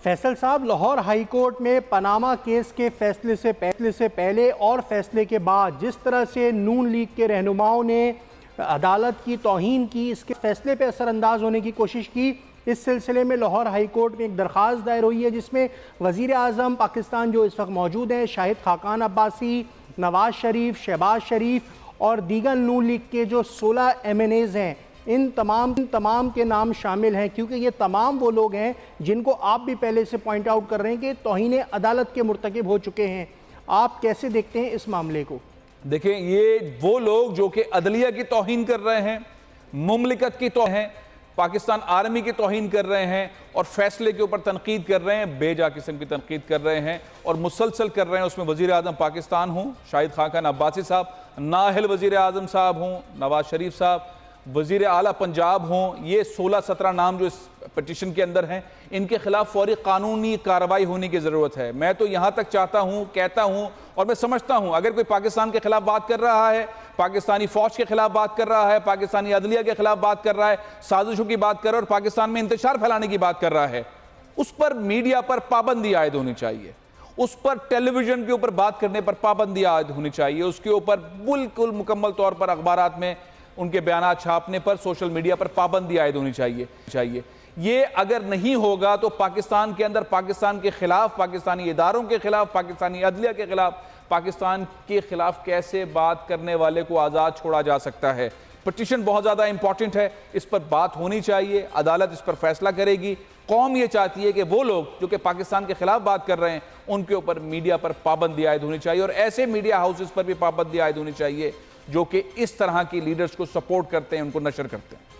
फैसल साहब, Lahore high court में Panama case के फैसले से पहले और फैसले के बाद जिस तरह से नून लीग के रहनुमाओं ने अदालत की तौहीन की, इसके फैसले पे असरअंदाज होने की कोशिश की, इस सिलसिले में लाहौर हाई कोर्ट में एक दरख्वास्त दायर हुई है जिसमें वज़ीर आज़म पाकिस्तान जो इस वक्त मौजूद हैं, शाहिद खाकान अब्बासी, नवाज शरीफ, शहबाज शरीफ और दीगर नून लीग के जो 16 MNAs हैं, इन तमाम के नाम शामिल हैं, क्योंकि ये तमाम वो लोग हैं जिनको आप भी पहले से पॉइंट आउट कर रहे हैं कि तौहीन अदालत के मुर्तकिब हो चुके हैं। आप कैसे देखते हैं इस मामले को? देखें, ये वो लोग जो कि अदलिया की तौहीन कर रहे हैं, मुमलिकत की तौहीन है, पाकिस्तान आर्मी की तौहीन कर रहे हैं और फैसले के ऊपर तनकीद कर रहे हैं, बेजा किस्म की तनकीद कर रहे हैं और मुसलसल कर रहे हैं। उसमें वज़ीर आज़म पाकिस्तान हूँ शाहिद खाकान अब्बासी साहब, नाहिल वज़ीर आज़म साहब हूँ नवाज शरीफ साहब, वज़ीर आला पंजाब हों, ये 16-17 नाम जो इस पिटीशन के अंदर हैं, इनके खिलाफ फौरी कानूनी कार्रवाई होने की ज़रूरत है। मैं तो यहाँ तक चाहता हूँ, कहता हूँ और मैं समझता हूँ, अगर कोई पाकिस्तान के खिलाफ बात कर रहा है, पाकिस्तानी फ़ौज के खिलाफ बात कर रहा है, पाकिस्तानी अदलिया के खिलाफ बात कर रहा है, साजिशों की बात कर रहा है और पाकिस्तान में इंतशार फैलाने की बात कर रहा है, उस पर मीडिया पर पाबंदी आयद होनी चाहिए, उस पर टेलीविज़न के ऊपर बात करने पर पाबंदी आयद होनी चाहिए, उसके ऊपर बिल्कुल मुकम्मल तौर पर अखबारात में उनके बयान छापने पर, सोशल मीडिया पर पाबंदी आयद होनी चाहिए। ये अगर नहीं होगा तो पाकिस्तान के अंदर पाकिस्तान के खिलाफ, पाकिस्तानी इदारों के खिलाफ, पाकिस्तानी अदलिया के खिलाफ, पाकिस्तान के खिलाफ कैसे बात करने वाले को आज़ाद छोड़ा जा सकता है। पिटीशन बहुत ज़्यादा इंपॉर्टेंट है, इस पर बात होनी चाहिए, अदालत इस पर फैसला करेगी। कौम ये चाहती है कि वो लोग जो कि पाकिस्तान के खिलाफ बात कर रहे हैं उनके ऊपर मीडिया पर पाबंदी आयद होनी चाहिए और ऐसे मीडिया हाउसेस पर भी पाबंदी आयद होनी चाहिए जो कि इस तरह की लीडर्स को सपोर्ट करते हैं, उनको नशर करते हैं।